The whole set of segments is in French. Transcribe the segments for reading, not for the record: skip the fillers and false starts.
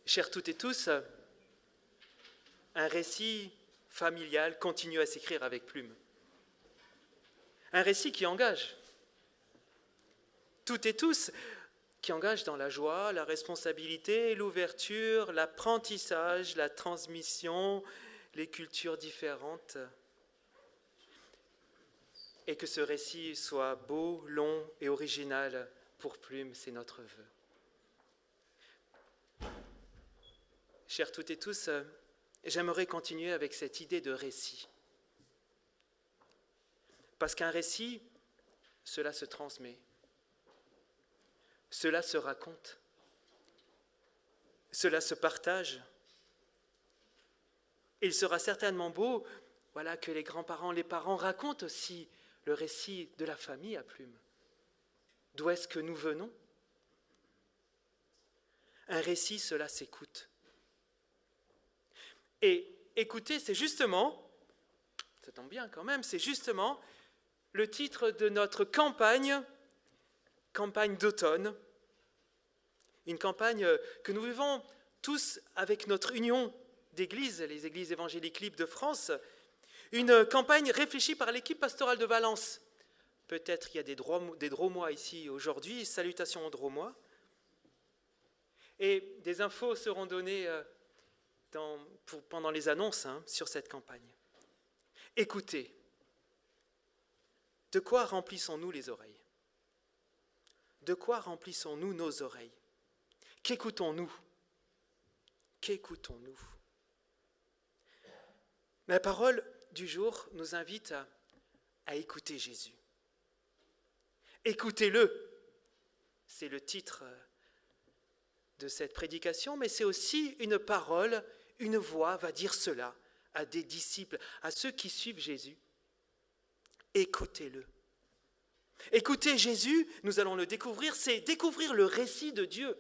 Chers toutes et tous, un récit familial continue à s'écrire avec plume. Un récit qui engage. Toutes et tous qui engage dans la joie, la responsabilité, l'ouverture, l'apprentissage, la transmission, les cultures différentes. Et que ce récit soit beau, long et original pour plume, c'est notre vœu. Chers toutes et tous, j'aimerais continuer avec cette idée de récit. Parce qu'un récit, cela se transmet, cela se raconte, cela se partage. Et il sera certainement beau, que les grands-parents, les parents racontent aussi le récit de la famille à plume. D'où est-ce que nous venons ? Un récit, cela s'écoute. Et écouter, c'est justement, ça tombe bien quand même, c'est justement le titre de notre campagne d'automne. Une campagne que nous vivons tous avec notre union d'églises, les églises évangéliques libres de France. Une campagne réfléchie par l'équipe pastorale de Valence. Peut-être il y a des Dromois ici aujourd'hui, salutations aux Dromois. Et des infos seront données pendant les annonces sur cette campagne. Écoutez, de quoi remplissons-nous les oreilles ? De quoi remplissons-nous nos oreilles ? Qu'écoutons-nous ? Qu'écoutons-nous ? La parole du jour nous invite à écouter Jésus. Écoutez-le, c'est le titre de cette prédication, mais c'est aussi une parole, une voix va dire cela à des disciples, à ceux qui suivent Jésus. Écoutez-le. Écouter Jésus, nous allons le découvrir, c'est découvrir le récit de Dieu.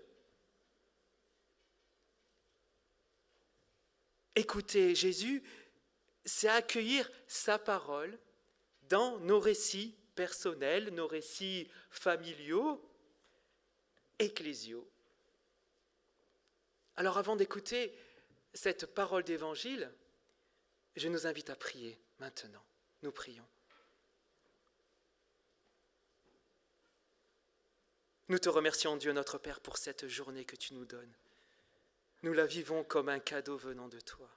Écouter Jésus, c'est accueillir sa parole dans nos récits personnels, nos récits familiaux, ecclésiaux. Alors avant d'écouter cette parole d'évangile, je nous invite à prier maintenant. Nous prions. Nous te remercions, Dieu notre Père, pour cette journée que tu nous donnes. Nous la vivons comme un cadeau venant de toi.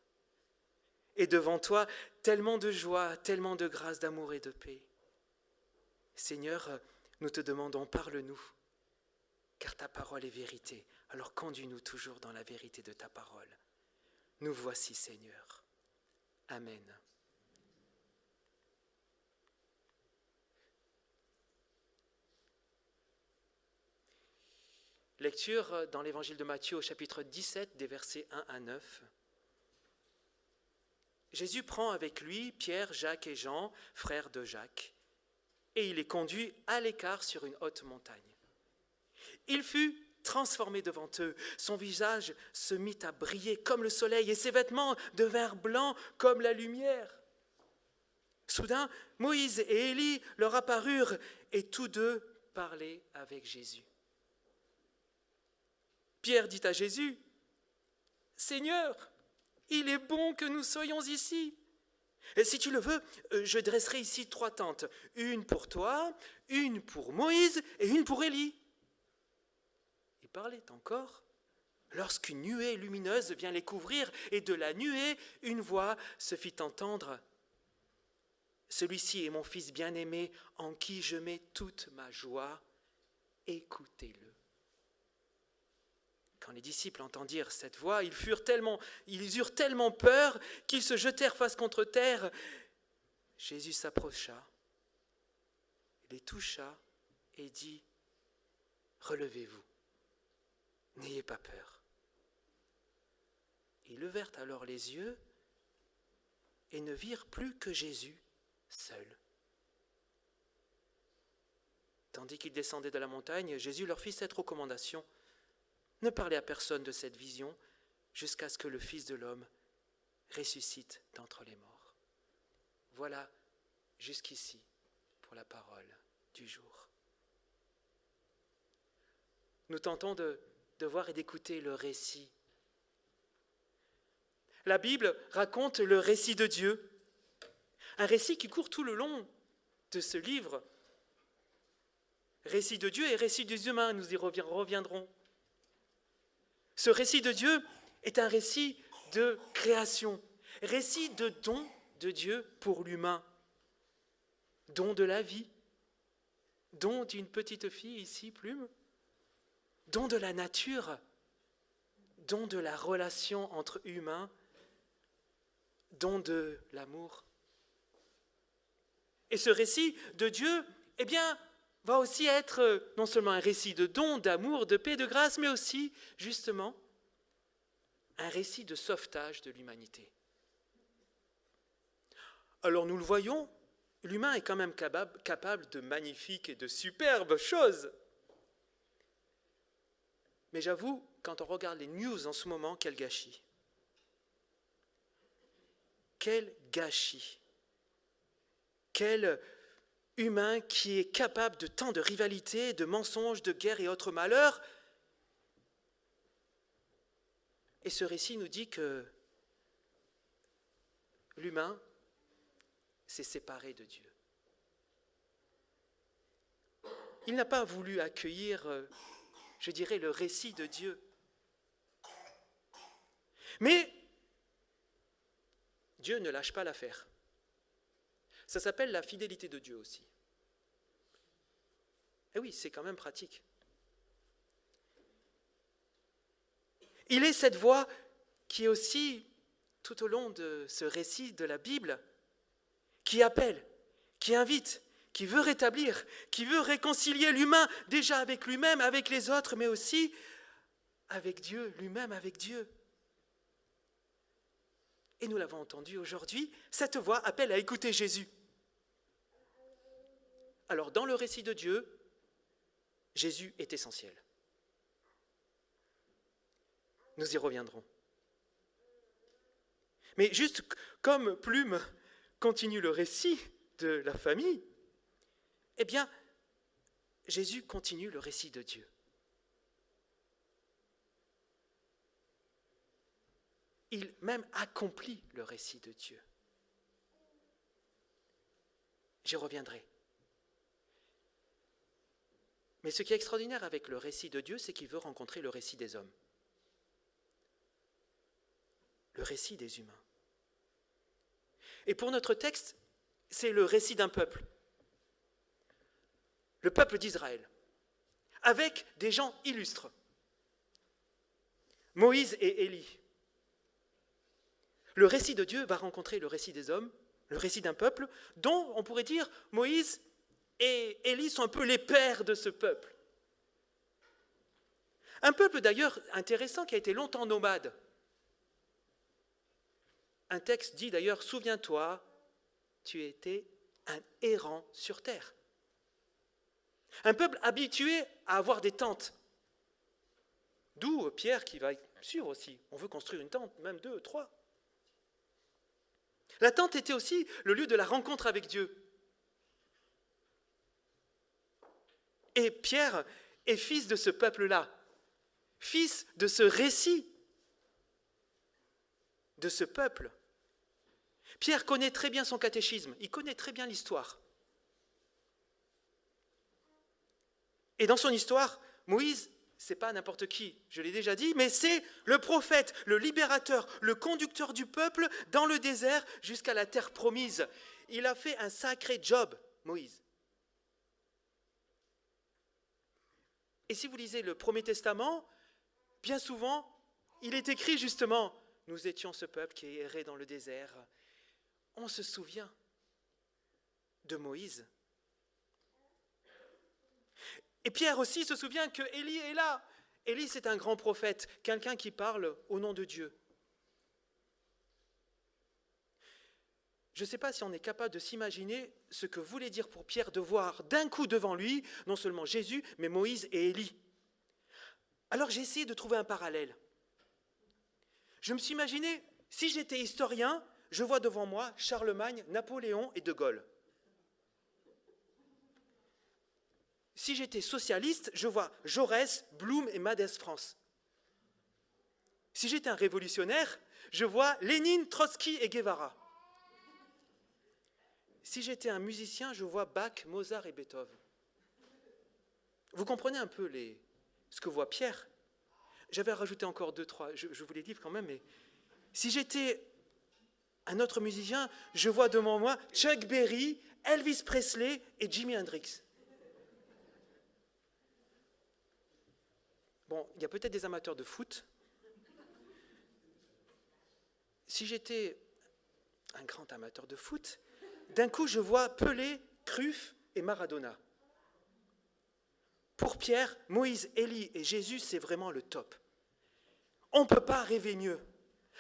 Et devant toi, tellement de joie, tellement de grâce, d'amour et de paix. Seigneur, nous te demandons, parle-nous, car ta parole est vérité. Alors conduis-nous toujours dans la vérité de ta parole. Nous voici, Seigneur. Amen. Lecture dans l'évangile de Matthieu au chapitre 17, des versets 1 à 9. Jésus prend avec lui Pierre, Jacques et Jean, frères de Jacques, et il les conduit à l'écart sur une haute montagne. Il fut transformé devant eux, son visage se mit à briller comme le soleil et ses vêtements devinrent blancs comme la lumière. Soudain, Moïse et Élie leur apparurent et tous deux parlaient avec Jésus. Pierre dit à Jésus, « Seigneur, il est bon que nous soyons ici. Et si tu le veux, je dresserai ici 3 tentes, une pour toi, une pour Moïse et une pour Élie. » Il parlait encore lorsqu'une nuée lumineuse vient les couvrir et de la nuée, une voix se fit entendre. « Celui-ci est mon fils bien-aimé en qui je mets toute ma joie, écoutez-le. » Quand les disciples entendirent cette voix, ils eurent tellement peur qu'ils se jetèrent face contre terre. Jésus s'approcha, les toucha et dit, « Relevez-vous, n'ayez pas peur. » Ils levèrent alors les yeux et ne virent plus que Jésus seul. Tandis qu'ils descendaient de la montagne, Jésus leur fit cette recommandation. Ne parlez à personne de cette vision jusqu'à ce que le Fils de l'homme ressuscite d'entre les morts. Voilà jusqu'ici pour la parole du jour. Nous tentons de voir et d'écouter le récit La Bible raconte le récit de Dieu, un récit qui court tout le long de ce livre. Récit de Dieu et récit des humains, nous y reviendrons. Ce récit de Dieu est un récit de création, récit de don de Dieu pour l'humain, don de la vie, don d'une petite fille ici, Plume, don de la nature, don de la relation entre humains, don de l'amour. Et ce récit de Dieu, eh bien, va aussi être non seulement un récit de don, d'amour, de paix, de grâce, mais aussi, justement, un récit de sauvetage de l'humanité. Alors nous le voyons, l'humain est quand même capable de magnifiques et de superbes choses. Mais j'avoue, quand on regarde les news en ce moment, quel gâchis. Quel gâchis. Quel humain qui est capable de tant de rivalités, de mensonges, de guerres et autres malheurs. Et ce récit nous dit que l'humain s'est séparé de Dieu. Il n'a pas voulu accueillir, je dirais, le récit de Dieu. Mais Dieu ne lâche pas l'affaire. Ça s'appelle la fidélité de Dieu aussi. Et oui, c'est quand même pratique. Il est cette voix qui est aussi, tout au long de ce récit de la Bible, qui appelle, qui invite, qui veut rétablir, qui veut réconcilier l'humain déjà avec lui-même, avec les autres, mais aussi avec Dieu, lui-même avec Dieu. Et nous l'avons entendu aujourd'hui, cette voix appelle à écouter Jésus. Alors, dans le récit de Dieu, Jésus est essentiel. Nous y reviendrons. Mais juste comme Plume continue le récit de la famille, eh bien, Jésus continue le récit de Dieu. Il même accomplit le récit de Dieu. J'y reviendrai. Mais ce qui est extraordinaire avec le récit de Dieu, c'est qu'il veut rencontrer le récit des hommes. Le récit des humains. Et pour notre texte, c'est le récit d'un peuple. Le peuple d'Israël, avec des gens illustres. Moïse et Élie. Le récit de Dieu va rencontrer le récit des hommes, le récit d'un peuple, dont on pourrait dire Moïse et Élie sont un peu les pères de ce peuple. Un peuple d'ailleurs intéressant qui a été longtemps nomade. Un texte dit d'ailleurs, souviens-toi, tu étais un errant sur terre. Un peuple habitué à avoir des tentes. D'où Pierre qui va être sûr aussi, on veut construire une tente, même 2, 3. La tente était aussi le lieu de la rencontre avec Dieu. Et Pierre est fils de ce peuple-là, fils de ce récit, de ce peuple. Pierre connaît très bien son catéchisme, il connaît très bien l'histoire. Et dans son histoire, Moïse, c'est pas n'importe qui, je l'ai déjà dit, mais c'est le prophète, le libérateur, le conducteur du peuple dans le désert jusqu'à la terre promise. Il a fait un sacré job, Moïse. Et si vous lisez le Premier Testament, bien souvent, il est écrit justement, nous étions ce peuple qui errait dans le désert. On se souvient de Moïse. Et Pierre aussi se souvient que Élie est là. Élie, c'est un grand prophète, quelqu'un qui parle au nom de Dieu. Je ne sais pas si on est capable de s'imaginer ce que voulait dire pour Pierre de voir d'un coup devant lui, non seulement Jésus, mais Moïse et Élie. Alors j'ai essayé de trouver un parallèle. Je me suis imaginé, si j'étais historien, je vois devant moi Charlemagne, Napoléon et De Gaulle. Si j'étais socialiste, je vois Jaurès, Blum et Mendès France. Si j'étais un révolutionnaire, je vois Lénine, Trotsky et Guevara. Si j'étais un musicien, je vois Bach, Mozart et Beethoven. Vous comprenez un peu ce que voit Pierre? J'avais rajouté encore 2, 3, je vous les livre quand même, mais si j'étais un autre musicien, je vois devant moi Chuck Berry, Elvis Presley et Jimi Hendrix. Bon, il y a peut-être des amateurs de foot. Si j'étais un grand amateur de foot, d'un coup je vois Pelé, Cruyff et Maradona. Pour Pierre, Moïse, Élie et Jésus, c'est vraiment le top. On ne peut pas rêver mieux.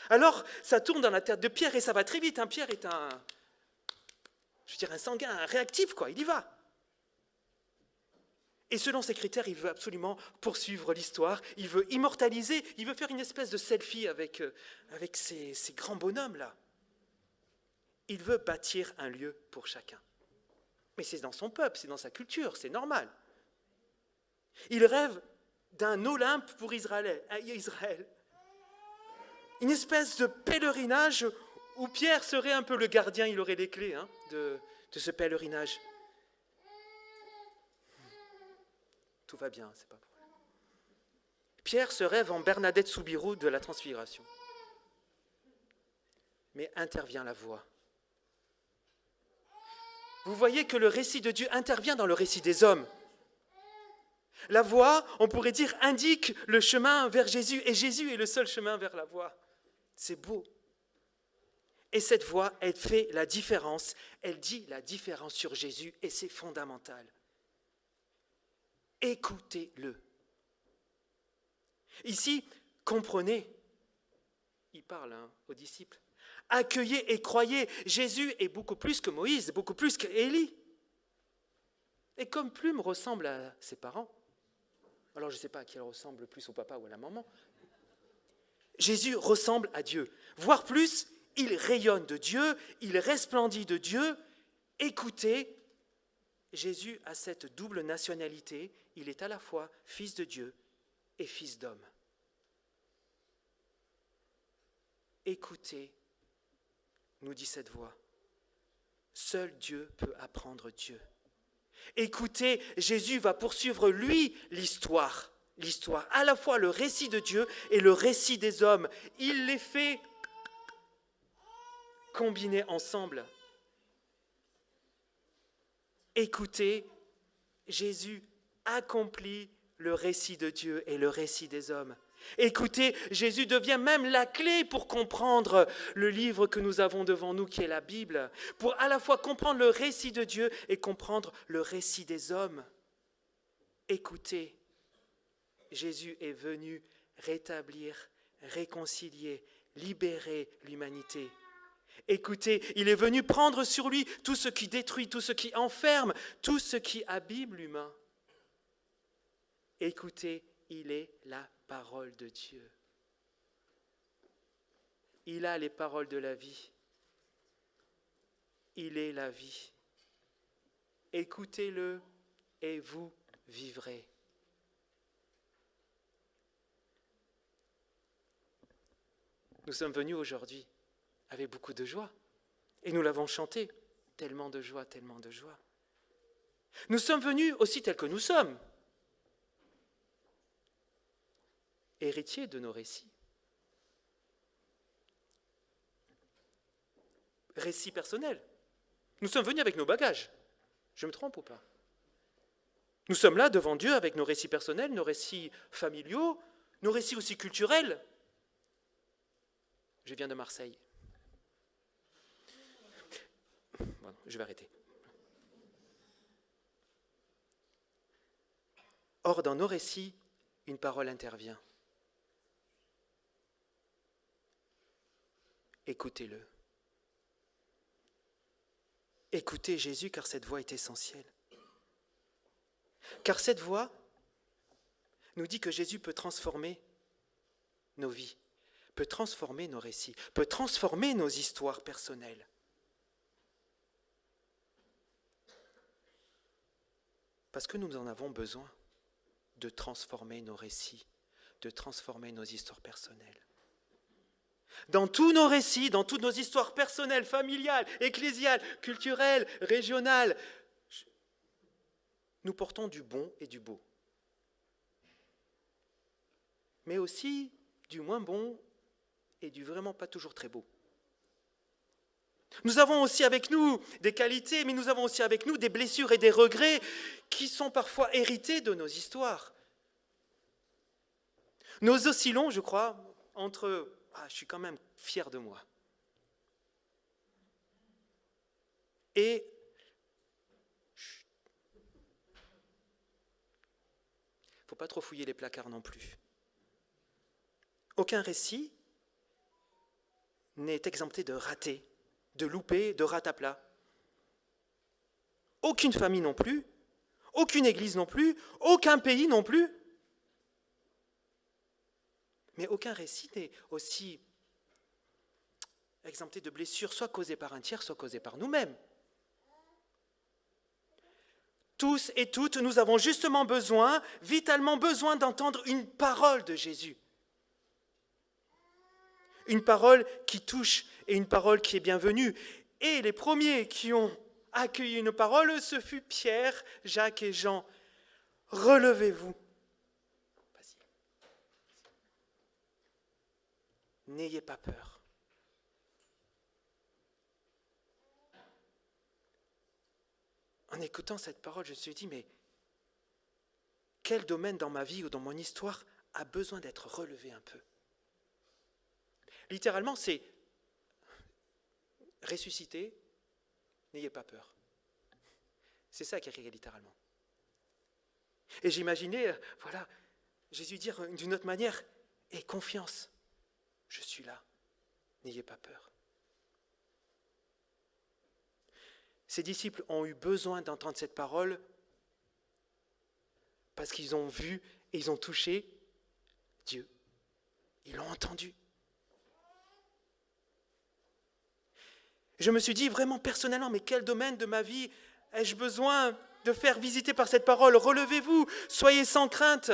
Alors, ça tourne dans la tête de Pierre et ça va très vite. Hein. Pierre est un sanguin, un réactif, quoi. Il y va. Et selon ses critères, il veut absolument poursuivre l'histoire. Il veut immortaliser. Il veut faire une espèce de selfie avec ces grands bonhommes-là. Il veut bâtir un lieu pour chacun. Mais c'est dans son peuple, c'est dans sa culture, c'est normal. Il rêve d'un Olympe pour Israël. Une espèce de pèlerinage où Pierre serait un peu le gardien, il aurait les clés de ce pèlerinage. Tout va bien, c'est pas problème. Pierre se rêve en Bernadette Soubirous de la Transfiguration. Mais intervient la voix. Vous voyez que le récit de Dieu intervient dans le récit des hommes. La voix, on pourrait dire, indique le chemin vers Jésus, et Jésus est le seul chemin vers la voie. C'est beau. Et cette voix, elle fait la différence, elle dit la différence sur Jésus, et c'est fondamental. Écoutez-le. Ici, comprenez, il parle aux disciples, accueillez et croyez, Jésus est beaucoup plus que Moïse, beaucoup plus qu'Élie. Et comme Plume ressemble à ses parents, alors je ne sais pas à qui elle ressemble plus, au papa ou à la maman, Jésus ressemble à Dieu. Voire plus, il rayonne de Dieu, il resplendit de Dieu. Écoutez, Jésus a cette double nationalité, il est à la fois fils de Dieu et fils d'homme. Écoutez, nous dit cette voix, seul Dieu peut apprendre Dieu. Écoutez, Jésus va poursuivre, lui, l'histoire, à la fois le récit de Dieu et le récit des hommes. Il les fait combiner ensemble. Écoutez, Jésus accomplit le récit de Dieu et le récit des hommes. Écoutez, Jésus devient même la clé pour comprendre le livre que nous avons devant nous, qui est la Bible, pour à la fois comprendre le récit de Dieu et comprendre le récit des hommes. Écoutez, Jésus est venu rétablir, réconcilier, libérer l'humanité. Écoutez, il est venu prendre sur lui tout ce qui détruit, tout ce qui enferme, tout ce qui abîme l'humain. Écoutez, il est la parole de Dieu. Il a les paroles de la vie. Il est la vie. Écoutez-le et vous vivrez. Nous sommes venus aujourd'hui avec beaucoup de joie et nous l'avons chanté. Tellement de joie, tellement de joie. Nous sommes venus aussi tels que nous sommes, héritiers de nos récits. Récits personnels. Nous sommes venus avec nos bagages. Je me trompe ou pas? Nous sommes là devant Dieu avec nos récits personnels, nos récits familiaux, nos récits aussi culturels. Je viens de Marseille. Bon, je vais arrêter. Or, dans nos récits, une parole intervient. Écoutez-le. Écoutez Jésus, car cette voix est essentielle. Car cette voix nous dit que Jésus peut transformer nos vies, peut transformer nos récits, peut transformer nos histoires personnelles. Parce que nous en avons besoin de transformer nos récits, de transformer nos histoires personnelles. Dans tous nos récits, dans toutes nos histoires personnelles, familiales, ecclésiales, culturelles, régionales, nous portons du bon et du beau. Mais aussi du moins bon et du vraiment pas toujours très beau. Nous avons aussi avec nous des qualités, mais nous avons aussi avec nous des blessures et des regrets qui sont parfois hérités de nos histoires. Nous oscillons, je crois, entre « je suis quand même fier de moi » et « faut pas trop fouiller les placards non plus ». Aucun récit n'est exempté de ratés, de loupés, de rataplas. Aucune famille non plus, aucune église non plus, aucun pays non plus. Mais aucun récit n'est aussi exempté de blessures, soit causées par un tiers, soit causées par nous-mêmes. Tous et toutes, nous avons justement besoin, vitalement besoin d'entendre une parole de Jésus. Une parole qui touche et une parole qui est bienvenue. Et les premiers qui ont accueilli une parole, ce fut Pierre, Jacques et Jean. Relevez-vous. Vas-y. N'ayez pas peur. En écoutant cette parole, je me suis dit, mais quel domaine dans ma vie ou dans mon histoire a besoin d'être relevé un peu ? Littéralement, c'est ressusciter, n'ayez pas peur. C'est ça qui est littéralement. Et j'imaginais, Jésus dire d'une autre manière, aie confiance, je suis là, n'ayez pas peur. Ces disciples ont eu besoin d'entendre cette parole parce qu'ils ont vu et ils ont touché Dieu. Ils l'ont entendu. Je me suis dit vraiment personnellement, mais quel domaine de ma vie ai-je besoin de faire visiter par cette parole ? Relevez-vous, soyez sans crainte.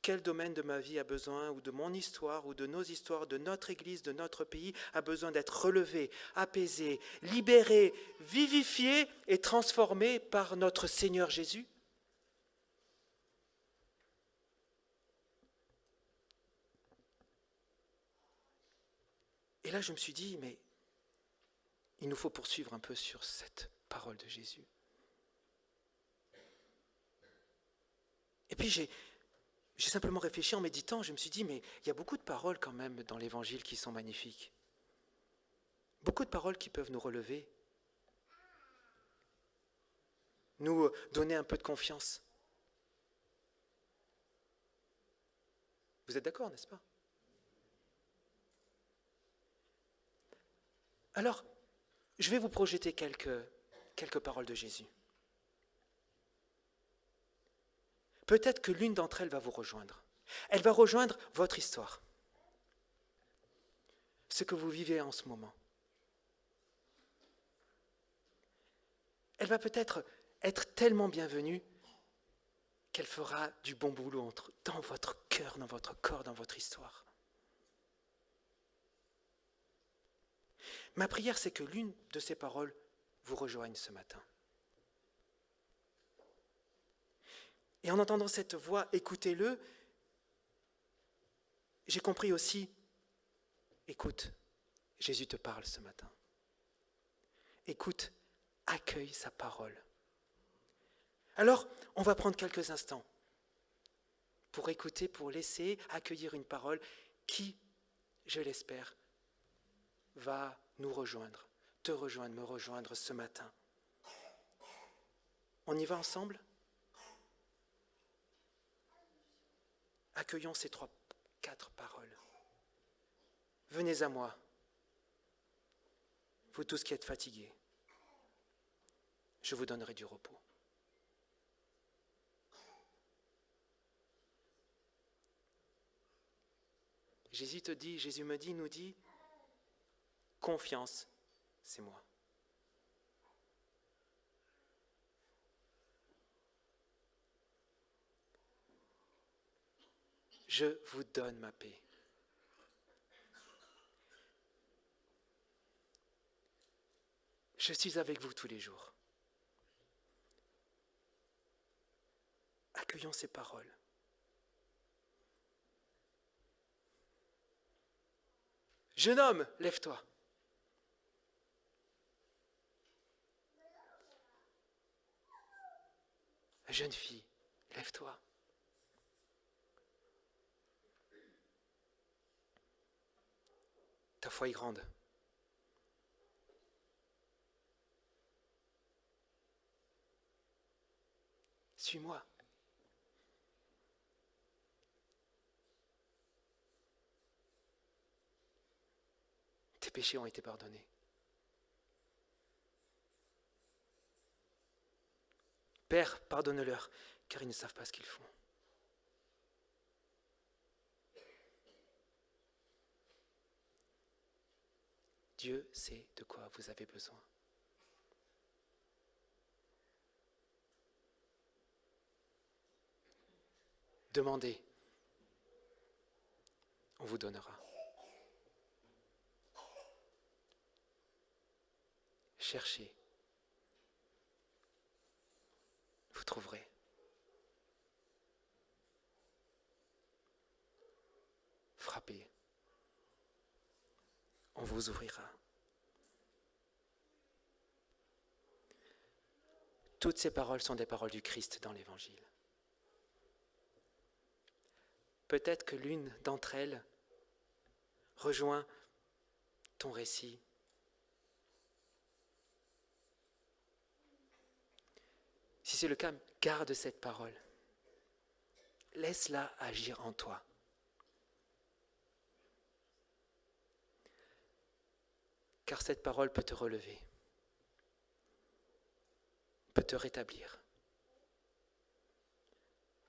Quel domaine de ma vie a besoin, ou de mon histoire, ou de nos histoires, de notre Église, de notre pays, a besoin d'être relevé, apaisé, libéré, vivifié et transformé par notre Seigneur Jésus ? Et là, je me suis dit, mais il nous faut poursuivre un peu sur cette parole de Jésus. Et puis j'ai simplement réfléchi en méditant, je me suis dit, mais il y a beaucoup de paroles quand même dans l'Évangile qui sont magnifiques. Beaucoup de paroles qui peuvent nous relever, nous donner un peu de confiance. Vous êtes d'accord, n'est-ce pas ? Alors, je vais vous projeter quelques paroles de Jésus. Peut-être que l'une d'entre elles va vous rejoindre. Elle va rejoindre votre histoire, ce que vous vivez en ce moment. Elle va peut-être être tellement bienvenue qu'elle fera du bon boulot dans votre cœur, dans votre corps, dans votre histoire. Ma prière, c'est que l'une de ces paroles vous rejoigne ce matin. Et en entendant cette voix, écoutez-le, j'ai compris aussi, écoute, Jésus te parle ce matin. Écoute, accueille sa parole. Alors, on va prendre quelques instants pour écouter, pour laisser accueillir une parole qui, je l'espère, va nous rejoindre, te rejoindre, me rejoindre ce matin. On y va ensemble ? Accueillons ces 4 paroles. Venez à moi, vous tous qui êtes fatigués, je vous donnerai du repos. Jésus me dit, nous dit, confiance, c'est moi. je vous donne ma paix. Je suis avec vous tous les jours. Accueillons ces paroles. Jeune homme, lève-toi. Jeune fille, lève-toi. Ta foi est grande. Suis-moi. Tes péchés ont été pardonnés. Père, pardonne-leur, car ils ne savent pas ce qu'ils font. Dieu sait de quoi vous avez besoin. Demandez, on vous donnera. Cherchez, vous trouverez. Frappez, on vous ouvrira. Toutes ces paroles sont des paroles du Christ dans l'Évangile. Peut-être que l'une d'entre elles rejoint ton récit. Si c'est le cas, garde cette parole. Laisse-la agir en toi. Car cette parole peut te relever, peut te rétablir,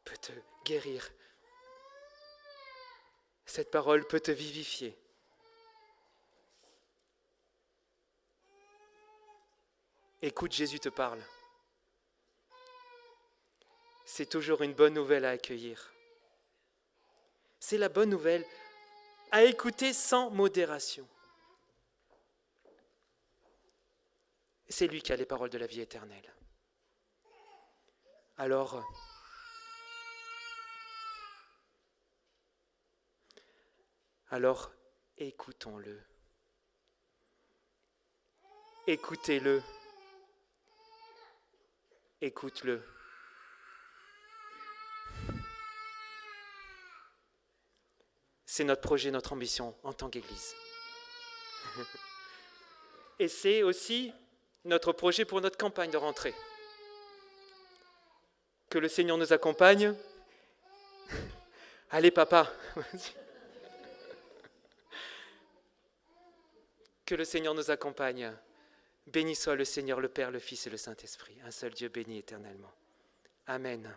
peut te guérir. Cette parole peut te vivifier. Écoute, Jésus te parle. C'est toujours une bonne nouvelle à accueillir. C'est la bonne nouvelle à écouter sans modération. C'est lui qui a les paroles de la vie éternelle. Alors, écoutons-le. Écoutez-le. Écoute-le. C'est notre projet, notre ambition en tant qu'Église. Et c'est aussi notre projet pour notre campagne de rentrée. Que le Seigneur nous accompagne. Allez, papa. Que le Seigneur nous accompagne. Béni soit le Seigneur, le Père, le Fils et le Saint-Esprit. Un seul Dieu béni éternellement. Amen.